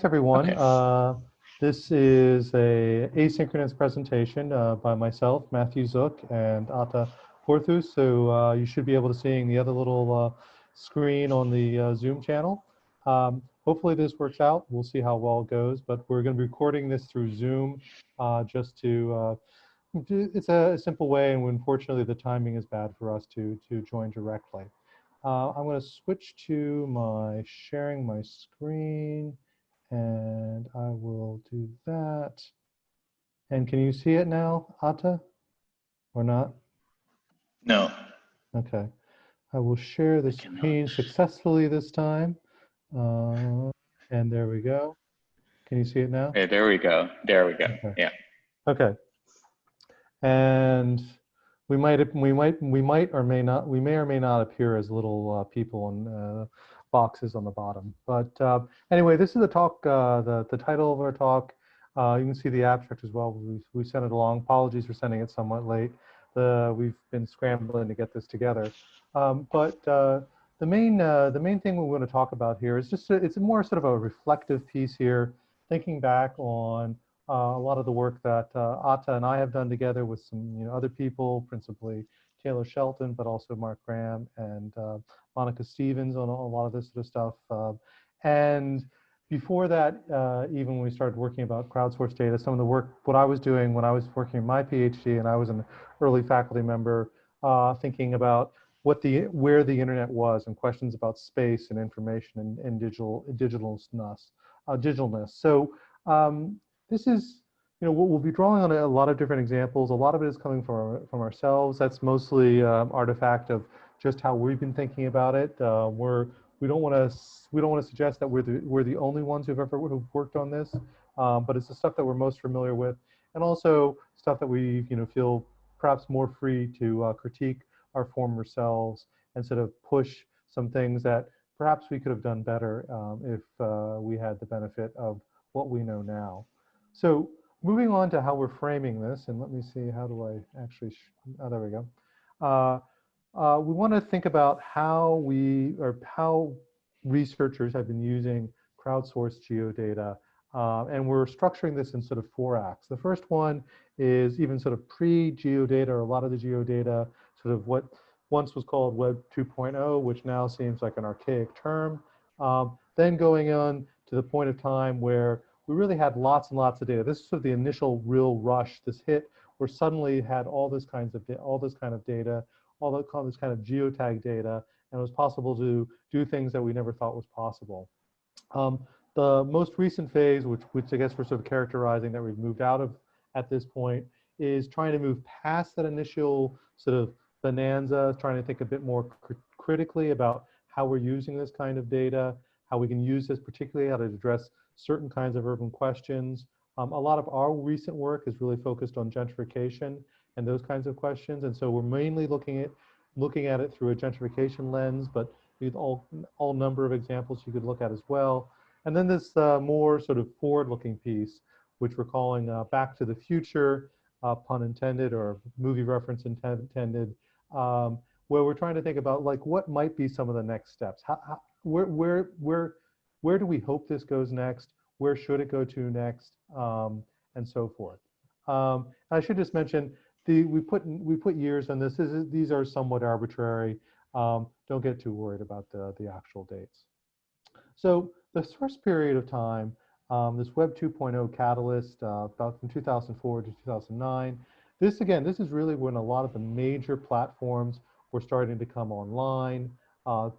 Everyone. Okay. This is a asynchronous presentation by myself, Matthew Zook, and Atta Poorthuis. So you should be able to seeing the other little screen on the Zoom channel. Hopefully this works out. We'll see how well it goes, but we're going to be recording this through Zoom just to, it's a simple way, and unfortunately the timing is bad for us to join directly. I'm going to switch to my sharing my screen. And I will do that. And can you see it now, Atta, or not? No, Okay. I will share the I cannot. screen successfully this time. And there we go. Can you see it now? Okay, there we go. There we go. Okay. Yeah. Okay. And we may or may not appear as little people in boxes on the bottom. But anyway, this is the talk. The title of our talk. You can see the abstract as well. We sent it along. Apologies for sending it somewhat late. We've been scrambling to get this together. But the main thing we want to talk about here is just it's more sort of a reflective piece here, thinking back on a lot of the work that Atta and I have done together with some other people, principally Taylor Shelton, but also Mark Graham and Monica Stevens on a lot of this sort of stuff. And before that, even when we started working about crowdsourced data, some of the work, what I was doing when I was working on my PhD and I was an early faculty member, thinking about where the internet was and questions about space and information and digitalness. So this is, we'll be drawing on a lot of different examples. A lot of it is coming from ourselves. That's mostly artifact of just how we've been thinking about it. We don't want to suggest that we're the only ones who've worked on this, but it's the stuff that we're most familiar with, and also stuff that we feel perhaps more free to critique our former selves and sort of push some things that perhaps we could have done better if we had the benefit of what we know now. So moving on to how we're framing this, and let me see, how do I actually, oh, there we go. We want to think about how researchers have been using crowdsourced geodata, and we're structuring this in sort of 4 acts. The first one is even sort of pre-geodata, or a lot of the geodata, sort of what once was called Web 2.0, which now seems like an archaic term. Then going on to the point of time where we really had lots and lots of data. This is sort of the initial real rush, this hit, where suddenly had all this kind of data, all this kind of geotag data, and it was possible to do things that we never thought was possible. The most recent phase, which I guess we're sort of characterizing that we've moved out of at this point, is trying to move past that initial sort of bonanza, trying to think a bit more critically about how we're using this kind of data, how we can use this, particularly how to address certain kinds of urban questions. A lot of our recent work is really focused on gentrification and those kinds of questions, and so we're mainly looking at it through a gentrification lens, but with all number of examples you could look at as well. And then this more sort of forward-looking piece, which we're calling Back to the Future, pun intended, or movie reference intended, where we're trying to think about like what might be some of the next steps. Where do we hope this goes next? Where should it go to next? And so forth. I should just mention, we put years on this. These are somewhat arbitrary. Don't get too worried about the actual dates. So this first period of time, this Web 2.0 catalyst, about from 2004 to 2009, this is really when a lot of the major platforms were starting to come online, a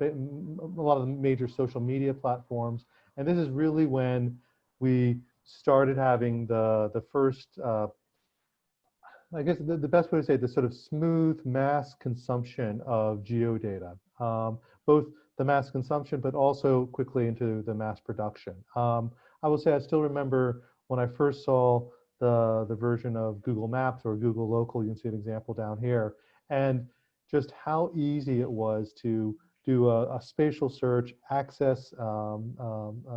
lot of the major social media platforms, and this is really when we started having the first, I guess the best way to say it, the sort of smooth mass consumption of geodata, both the mass consumption, but also quickly into the mass production. I will say I still remember when I first saw the version of Google Maps or Google Local. You can see an example down here, and just how easy it was to do a spatial search, access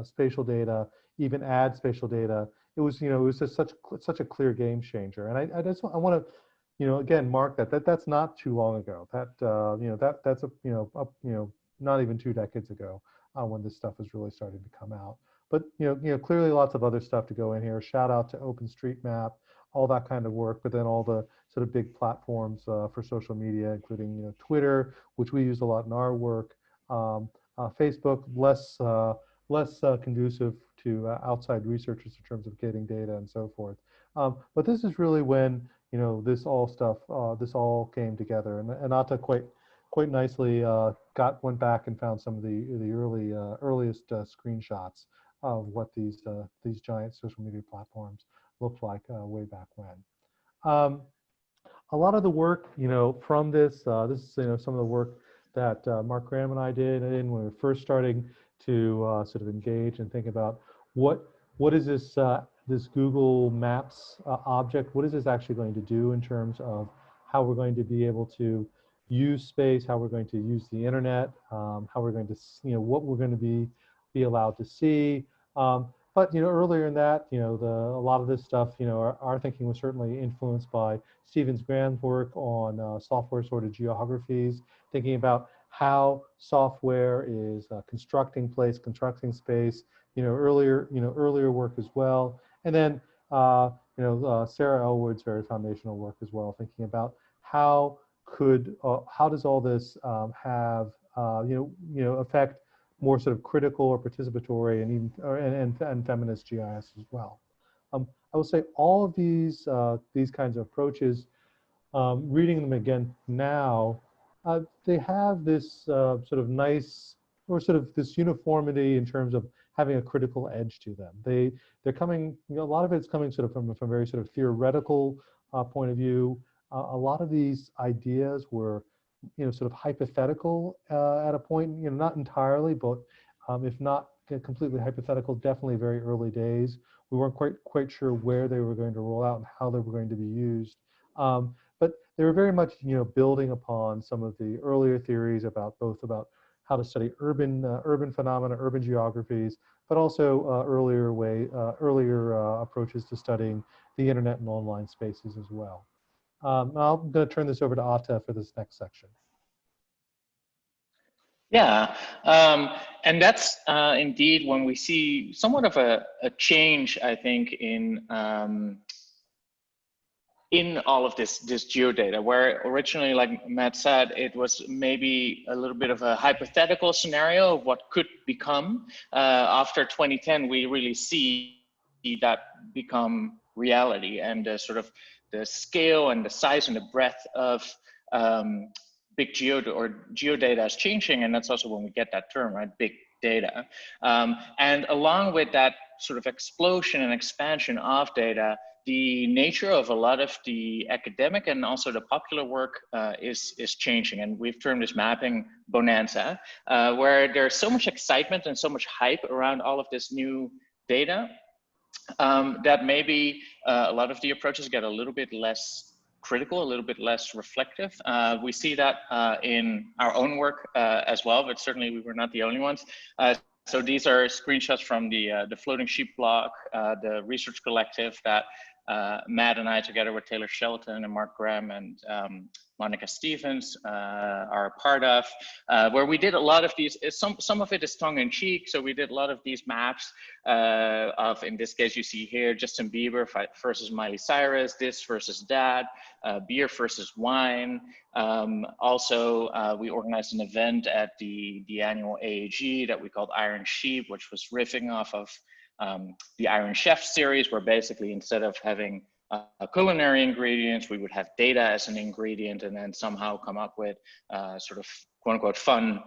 spatial data, even add spatial data. It was just such a clear game changer. And I want to again mark that's not too long ago. That's not even 2 decades ago when this stuff was really starting to come out. but clearly lots of other stuff to go in here. Shout out to OpenStreetMap, all that kind of work, but then all the sort of big platforms for social media, including Twitter, which we use a lot in our work. Facebook, less conducive to outside researchers in terms of getting data and so forth. But this is really when this all came together, and Atta quite nicely went back and found some of the earliest screenshots of what these giant social media platforms looked like way back when. A lot of the work, from this is some of the work that Mark Graham and I did when we were first starting to sort of engage and think about what is this this Google Maps object, what is this actually going to do in terms of how we're going to be able to use space, how we're going to use the internet, how we're going to, what we're going to be allowed to see. But earlier in that, a lot of this stuff, our thinking was certainly influenced by Stevens Graham's work on software sorted geographies, thinking about how software is constructing place, constructing space. Earlier work as well, and then Sarah Elwood's very foundational work as well, thinking about how does all this have affect more sort of critical or participatory and even and feminist GIS as well. I will say all of these kinds of approaches, reading them again now, they have this sort of nice, or sort of this uniformity in terms of having a critical edge to them. They're coming, a lot of it's coming sort of from a very sort of theoretical point of view. A lot of these ideas were, sort of hypothetical at a point, not entirely, but if not completely hypothetical, definitely very early days. We weren't quite sure where they were going to roll out and how they were going to be used. But they were very much, building upon some of the earlier theories about how to study urban phenomena, urban geographies, but also earlier approaches to studying the internet and online spaces as well. I'm going to turn this over to Atta for this next section. Yeah, and that's indeed when we see somewhat of a change, I think, in all of this geodata, where originally, like Matt said, it was maybe a little bit of a hypothetical scenario of what could become. After 2010, we really see that become reality, and sort of the scale and the size and the breadth of big geodata is changing, and that's also when we get that term, right? Big data. And along with that sort of explosion and expansion of data, the nature of a lot of the academic and also the popular work is changing, and we've termed this mapping bonanza, where there's so much excitement and so much hype around all of this new data that maybe a lot of the approaches get a little bit less critical, a little bit less reflective. We see that in our own work as well, but certainly we were not the only ones. So these are screenshots from the Floating Sheep blog, the research collective that Matt and I, together with Taylor Shelton and Mark Graham and Monica Stevens, are a part of, where we did a lot of these. Some of it is tongue-in-cheek, so we did a lot of these maps of, in this case, you see here, Justin Bieber versus Miley Cyrus, this versus that, beer versus wine. Also, we organized an event at the annual AAG that we called Iron Sheep, which was riffing off of the Iron Chef series, where basically instead of having culinary ingredients, we would have data as an ingredient, and then somehow come up with sort of quote unquote fun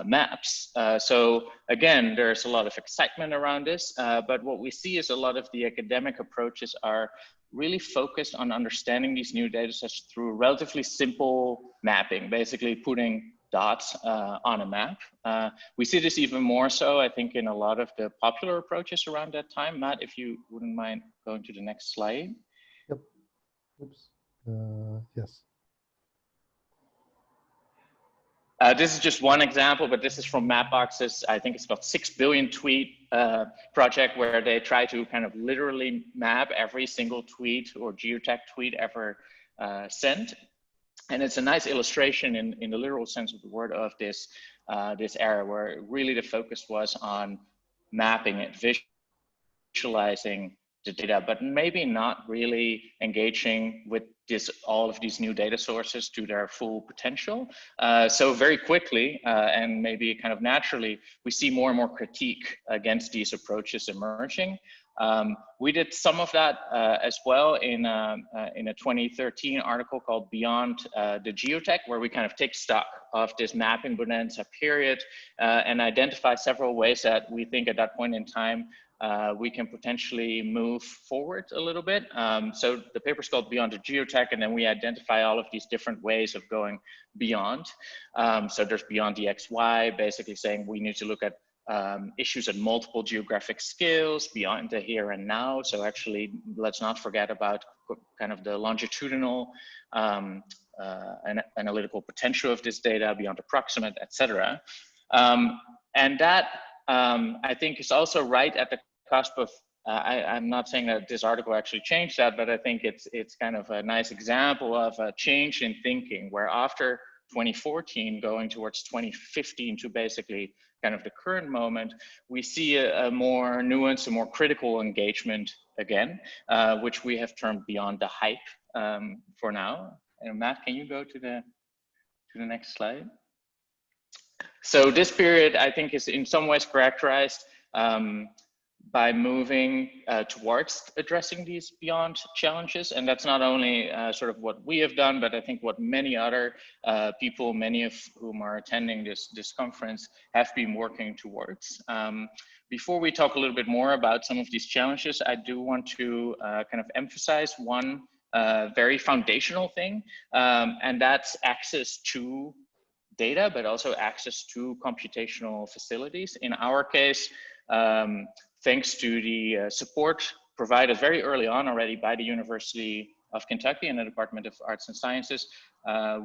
maps. So again, there's a lot of excitement around this, but what we see is a lot of the academic approaches are really focused on understanding these new data sets through relatively simple mapping, basically putting dots on a map. We see this even more so, I think, in a lot of the popular approaches around that time. Matt, if you wouldn't mind going to the next slide. Yep. Oops. Yes. This is just one example, but this is from Mapbox's, I think it's about 6 billion tweet project, where they try to kind of literally map every single tweet or geotag tweet ever sent. And it's a nice illustration in the literal sense of the word of this, this era, where really the focus was on mapping it, visualizing the data, but maybe not really engaging with all of these new data sources to their full potential. So very quickly and maybe kind of naturally, we see more and more critique against these approaches emerging. We did some of that as well in a 2013 article called Beyond the Geotech, where we kind of take stock of this mapping bonanza period and identify several ways that we think at that point in time we can potentially move forward a little bit. So the paper's called Beyond the Geotech, and then we identify all of these different ways of going beyond. So there's beyond the XY, basically saying we need to look at issues at multiple geographic scales, beyond the here and now. So actually, let's not forget about kind of the longitudinal analytical potential of this data, beyond approximate, etc. And that, I think, is also right at the cusp of, I'm not saying that this article actually changed that, but I think it's kind of a nice example of a change in thinking, where after 2014 going towards 2015 to basically kind of the current moment, we see a more nuanced, a more critical engagement again, which we have termed beyond the hype for now. And Matt, can you go to the next slide? So this period, I think, is in some ways characterized by moving towards addressing these beyond challenges. And that's not only sort of what we have done, but I think what many other people, many of whom are attending this conference, have been working towards. Before we talk a little bit more about some of these challenges, I do want to kind of emphasize one very foundational thing, and that's access to data, but also access to computational facilities. In our case, thanks to the support provided very early on already by the University of Kentucky and the Department of Arts and Sciences,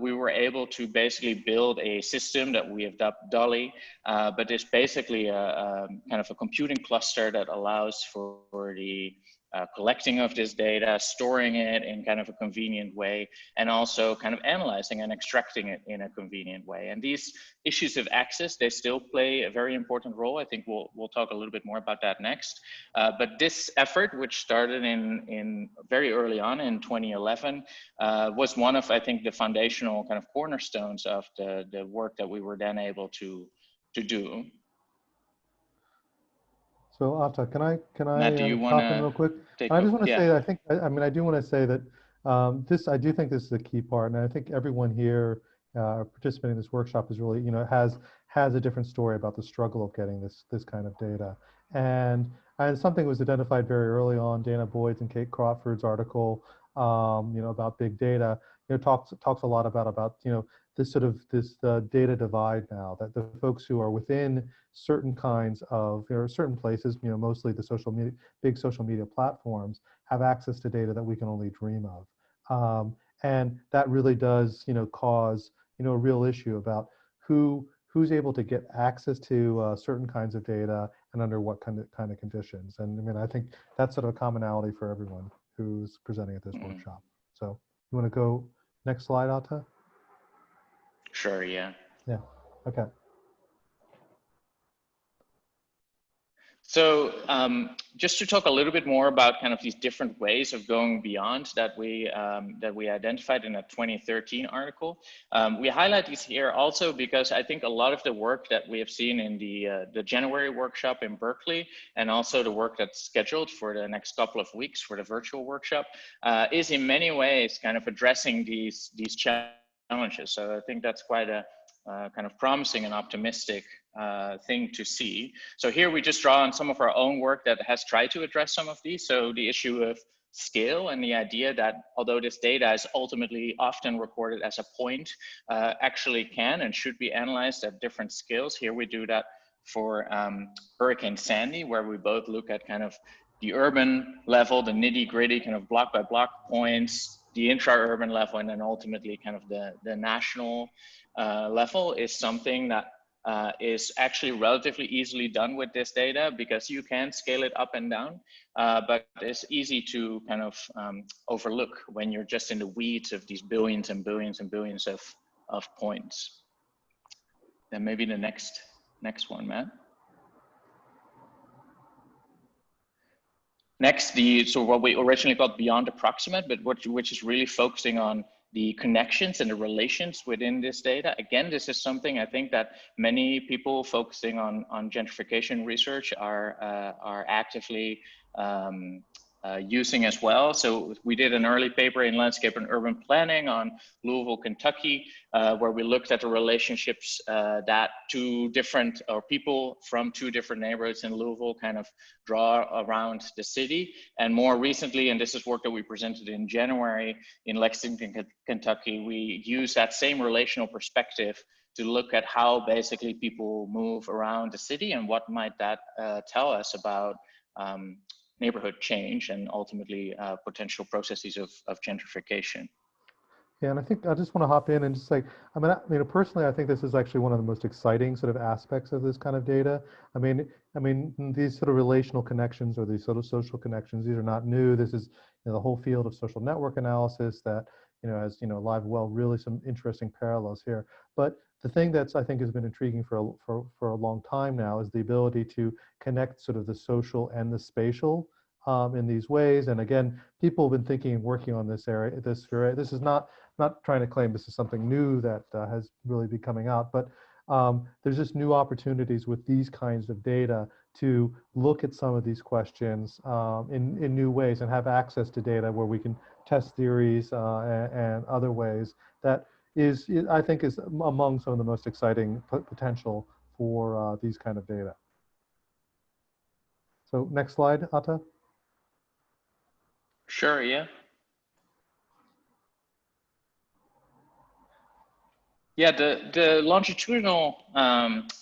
we were able to basically build a system that we have dubbed Dolly, but it's basically a kind of a computing cluster that allows for the collecting of this data, storing it in kind of a convenient way, and also kind of analyzing and extracting it in a convenient way. And these issues of access, they still play a very important role. I think we'll talk a little bit more about that next. But this effort, which started in very early on in 2011, was one of, I think, the foundational kind of cornerstones of the work that we were then able to do. So Atta, can I Matt, do you hop in real quick? I just want to say, I do want to say that I do think this is a key part, and I think everyone here participating in this workshop is really, has a different story about the struggle of getting this kind of data. And something was identified very early on. Dana Boyd's and Kate Crawford's article, about big data, talks a lot about this data divide now, that the folks who are within certain kinds of, certain places, mostly the big social media platforms, have access to data that we can only dream of. And that really does, cause, a real issue about who's able to get access to certain kinds of data and under what kind of conditions. And I mean, I think that's sort of a commonality for everyone who's presenting at this workshop. So you want to go next slide, Atta? Sure, yeah. Yeah, okay. So just to talk a little bit more about kind of these different ways of going beyond that we identified in a 2013 article. We highlight these here also because I think a lot of the work that we have seen in the January workshop in Berkeley, and also the work that's scheduled for the next couple of weeks for the virtual workshop, is in many ways kind of addressing these challenges. So I think that's quite a kind of promising and optimistic thing to see. So here we just draw on some of our own work that has tried to address some of these. So the issue of scale and the idea that although this data is ultimately often recorded as a point, actually can and should be analyzed at different scales. Here we do that for Hurricane Sandy, where we both look at kind of the urban level, the nitty gritty kind of block by block points, the intra-urban level, and then ultimately kind of the national level is something that is actually relatively easily done with this data because you can scale it up and down, but it's easy to kind of overlook when you're just in the weeds of these billions and billions and billions of points. Then maybe the next one, Matt. Next, so what we originally called Beyond Approximate, but which is really focusing on the connections and the relations within this data. Again, this is something I think that many people focusing on gentrification research are actively using as well. So we did an early paper in landscape and urban planning on Louisville, Kentucky, where we looked at the relationships that people from two different neighborhoods in Louisville kind of draw around the city. And more recently, and this is work that we presented in January in Lexington, Kentucky, we use that same relational perspective to look at how basically people move around the city and what might that tell us about neighborhood change and ultimately potential processes of gentrification. Yeah, and I think I just want to hop in and just say, personally, I think this is actually one of the most exciting sort of aspects of this kind of data. I mean, these sort of relational connections or these sort of social connections, these are not new. This is the whole field of social network analysis that, has, alive well, really some interesting parallels here. But the thing that's, I think, has been intriguing for a long time now is the ability to connect sort of the social and the spatial in these ways. And again, people have been thinking and working on this area. This is not trying to claim this is something new that has really been coming out, but there's just new opportunities with these kinds of data to look at some of these questions in new ways and have access to data where we can test theories and other ways that I think is among some of the most exciting potential for these kind of data. So next slide, Atta. Sure, yeah. Yeah, the longitudinal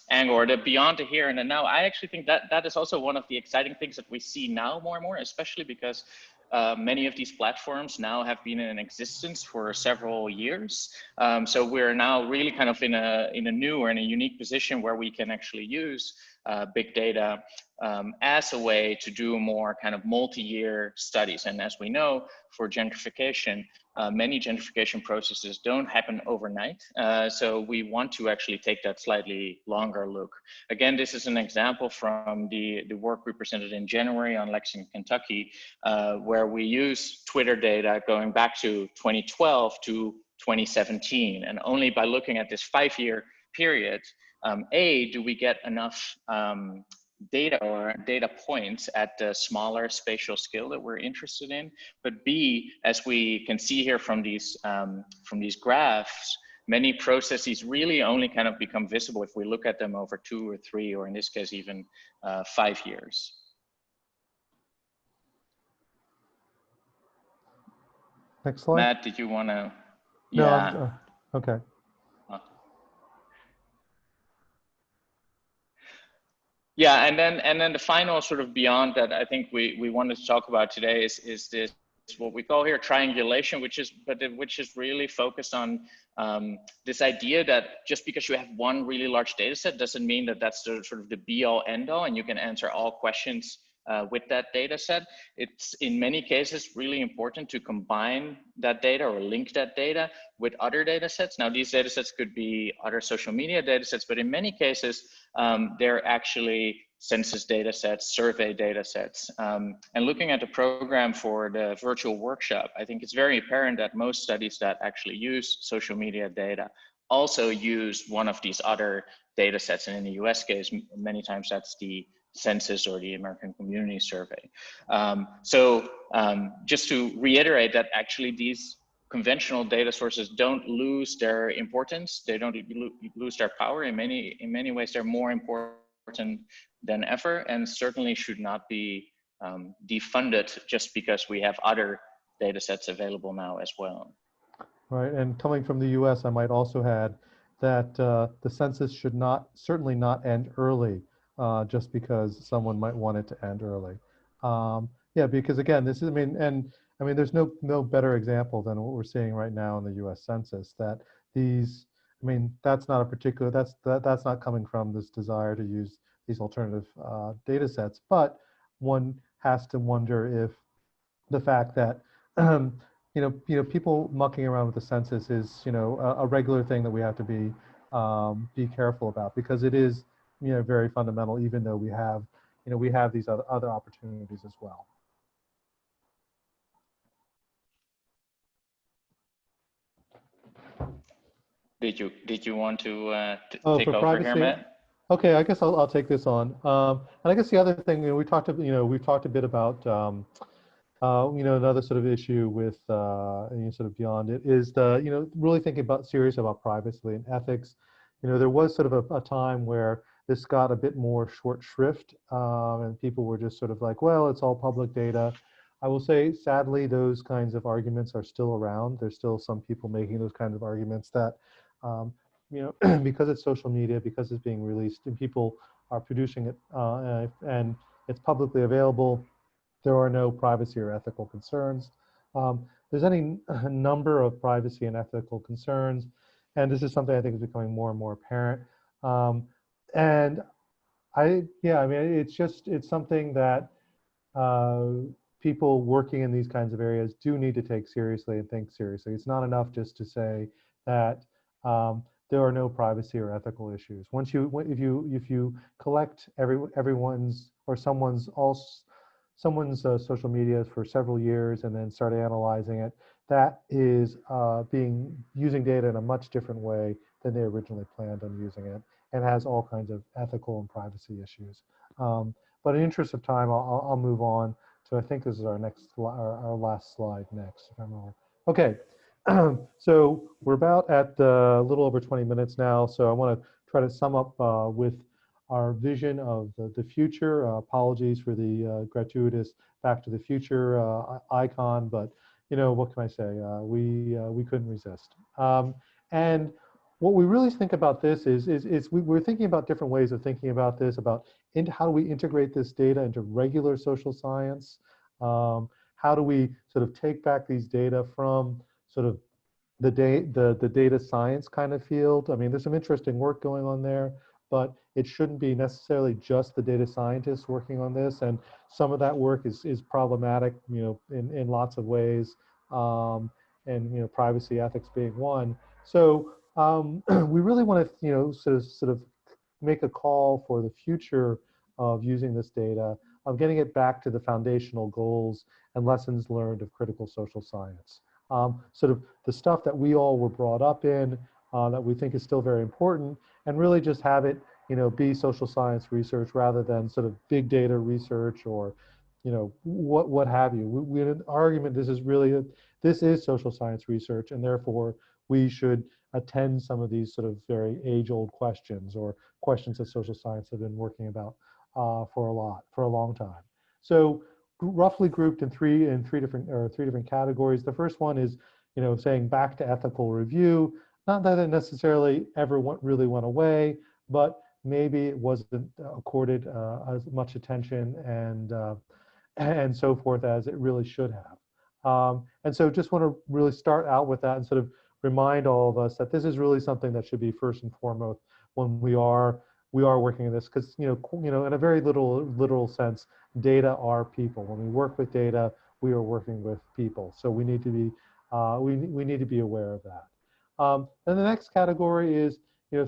angle, or the beyond the here and the now, I actually think that is also one of the exciting things that we see now more and more, especially because many of these platforms now have been in existence for several years. So we're now really kind of in a new or in a unique position where we can actually use big data as a way to do more kind of multi-year studies. And as we know, for gentrification, many gentrification processes don't happen overnight. So we want to actually take that slightly longer look. Again, this is an example from the work we presented in January on Lexington, Kentucky, where we use Twitter data going back to 2012 to 2017. And only by looking at this 5-year period, do we get enough data or data points at the smaller spatial scale that we're interested in, but B, as we can see here from these graphs, many processes really only kind of become visible if we look at them over 2 or 3, or in this case, even 5 years. Next slide. Matt, did you want to? No, Yeah. okay. Yeah, and then the final sort of beyond that I think we wanted to talk about today is this what we call here triangulation, which is really focused on this idea that just because you have one really large data set doesn't mean that that's the sort of the be all end all and you can answer all questions with that data set. It's in many cases really important to combine that data or link that data with other data sets. Now these data sets could be other social media data sets, but in many cases they're actually census data sets, survey data sets. And looking at the program for the virtual workshop, I think it's very apparent that most studies that actually use social media data also use one of these other data sets. And in the US case, many times that's the census or the American Community Survey. Just to reiterate that actually these conventional data sources don't lose their importance. They don't lose their power. In many ways, they're more important than ever, and certainly should not be defunded just because we have other data sets available now as well. Right, and coming from the US, I might also add that the census should certainly not end early just because someone might want it to end early. Yeah, because again, this is, there's no better example than what we're seeing right now in the US Census, that that's not coming from this desire to use these alternative data sets, but one has to wonder if the fact that people mucking around with the census is a regular thing that we have to be careful about, because it is very fundamental, even though we have these other opportunities as well. Did you want to Oh, take for over here, privacy? Matt? Okay, I guess I'll take this on. And I guess the other thing, we've talked a bit about, another sort of issue with, sort of beyond it is really thinking serious about privacy and ethics. There was sort of a time where this got a bit more short shrift, and people were just sort of like, well, it's all public data. I will say, sadly, those kinds of arguments are still around. There's still some people making those kinds of arguments that, um, because it's social media, because it's being released and people are producing it, and it's publicly available, there are no privacy or ethical concerns. There's any number of privacy and ethical concerns, and this is something I think is becoming more and more apparent. And yeah, I mean, it's something that uh, people working in these kinds of areas do need to take seriously and think seriously. It's not enough just to say that there are no privacy or ethical issues. If you collect everyone's or someone's social media for several years and then start analyzing it, that is using data in a much different way than they originally planned on using it, and has all kinds of ethical and privacy issues. But in the interest of time, I'll move on to, I think this is our our last slide next, if I'm wrong. Okay, so we're about at a little over 20 minutes now, so I want to try to sum up with our vision of the future. Apologies for the gratuitous Back to the Future icon, but what can I say? We couldn't resist. And what we really think about this is we're thinking about different ways of thinking about this, about how do we integrate this data into regular social science? How do we sort of take back these data from sort of the data science kind of field? I mean, there's some interesting work going on there, but it shouldn't be necessarily just the data scientists working on this. And some of that work is problematic, in lots of ways, and privacy ethics being one. So we really want to, sort of make a call for the future of using this data, of getting it back to the foundational goals and lessons learned of critical social science. Sort of the stuff that we all were brought up in, that we think is still very important, and really just have it, be social science research rather than sort of big data research or, what have you. We had an argument, this is social science research, and therefore we should attend some of these sort of very age-old questions, or questions that social science have been working about for a long time. So roughly grouped in three different categories. The first one is, saying back to ethical review. Not that it necessarily ever really went away, but maybe it wasn't accorded as much attention and so forth as it really should have. And so just want to really start out with that and sort of remind all of us that this is really something that should be first and foremost when we are working in this, because in a very literal sense, data are people. When we work with data, we are working with people. So we need to be we need to be aware of that. Then the next category is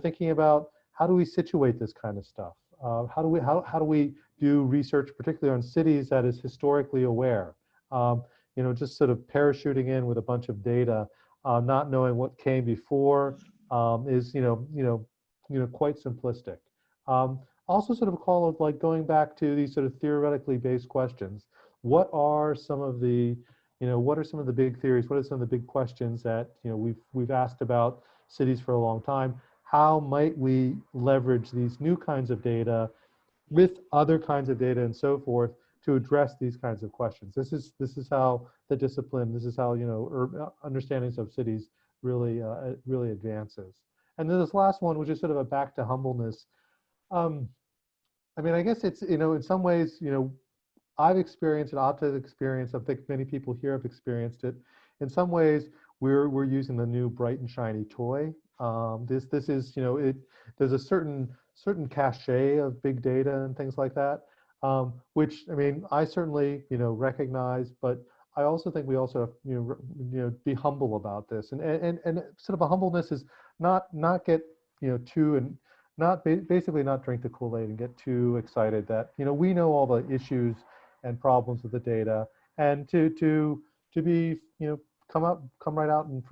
thinking about how do we situate this kind of stuff. How do we do research, particularly on cities, that is historically aware? Just sort of parachuting in with a bunch of data, not knowing what came before, is quite simplistic. Also sort of a call of like going back to these sort of theoretically based questions. What are some of the big theories? What are some of the big questions that we've asked about cities for a long time? How might we leverage these new kinds of data with other kinds of data and so forth to address these kinds of questions? This is how the discipline, this is how understandings of cities really really advances. And then this last one, which is sort of a back to humbleness. I mean, I guess it's in some ways I've experienced it, Opta's experienced, I think many people here have experienced it. In some ways, we're using the new bright and shiny toy. This is there's a certain cachet of big data and things like that, which I mean I certainly recognize, but I also think we also have be humble about this, and sort of a humbleness is not get too and not basically not drink the Kool-Aid and get too excited that we know all the issues and problems with the data, and to be come right out and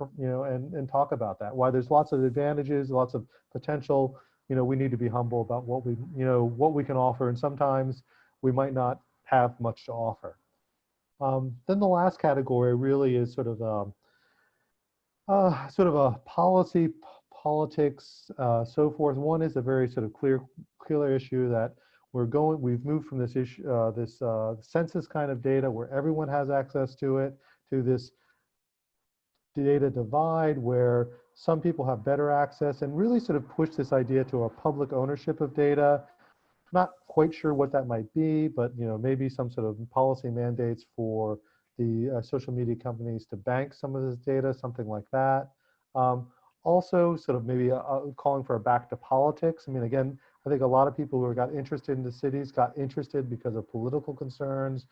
and talk about that. Why there's lots of advantages, lots of potential. We need to be humble about what we can offer, and sometimes we might not have much to offer. Then the last category really is sort of a policy, politics, so forth. One is a very sort of clear issue that we've moved from this issue, this census kind of data where everyone has access to it, to this data divide where some people have better access, and really sort of push this idea to a public ownership of data. Not quite sure what that might be, but maybe some sort of policy mandates for the social media companies to bank some of this data, something like that. Also, sort of maybe calling for a back to politics. I mean, again, I think a lot of people who got interested in the cities got interested because of political concerns,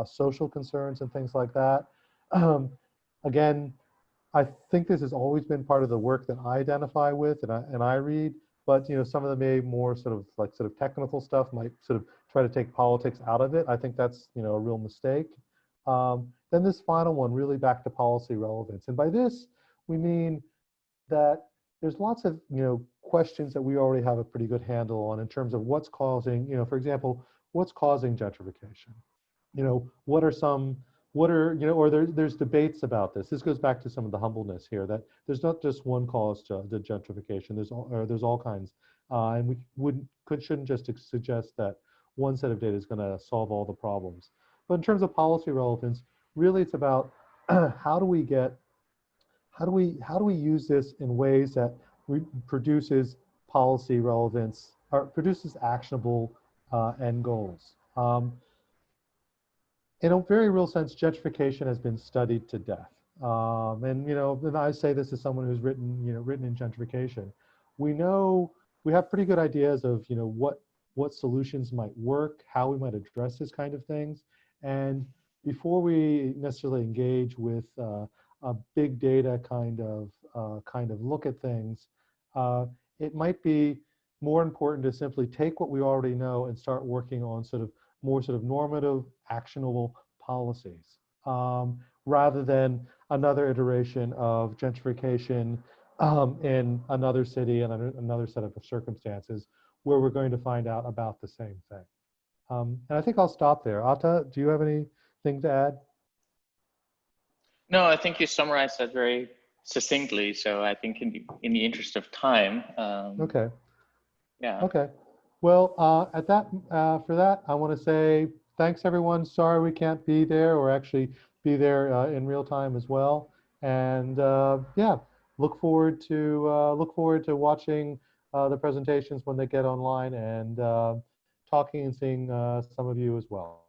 social concerns, and things like that. Again, I think this has always been part of the work that I identify with and I read, but some of the maybe more sort of technical stuff might sort of try to take politics out of it. I think that's a real mistake. Then this final one, really back to policy relevance, and by this we mean that there's lots of questions that we already have a pretty good handle on in terms of what's causing, for example, what's causing gentrification. What are some, or there's debates about this. This goes back to some of the humbleness here, that there's not just one cause to the gentrification. There's all kinds, and we shouldn't just suggest that one set of data is going to solve all the problems. But in terms of policy relevance, really it's about how do we use this in ways that produces policy relevance or produces actionable end goals. In a very real sense, gentrification has been studied to death. And I say this as someone who's written in gentrification. We have pretty good ideas of what solutions might work, how we might address this kind of things. And before we necessarily engage with a big data kind of look at things, it might be more important to simply take what we already know and start working on more normative, actionable policies, rather than another iteration of gentrification in another city and another set of circumstances where we're going to find out about the same thing. And I think I'll stop there. Atta, do you have anything to add? No, I think you summarized that very succinctly. So I think in the interest of time. Okay. Yeah. Okay. Well, for that, I want to say thanks, everyone. Sorry we can't be there or actually be there in real time as well. And yeah, look forward to watching the presentations when they get online and talking and seeing some of you as well.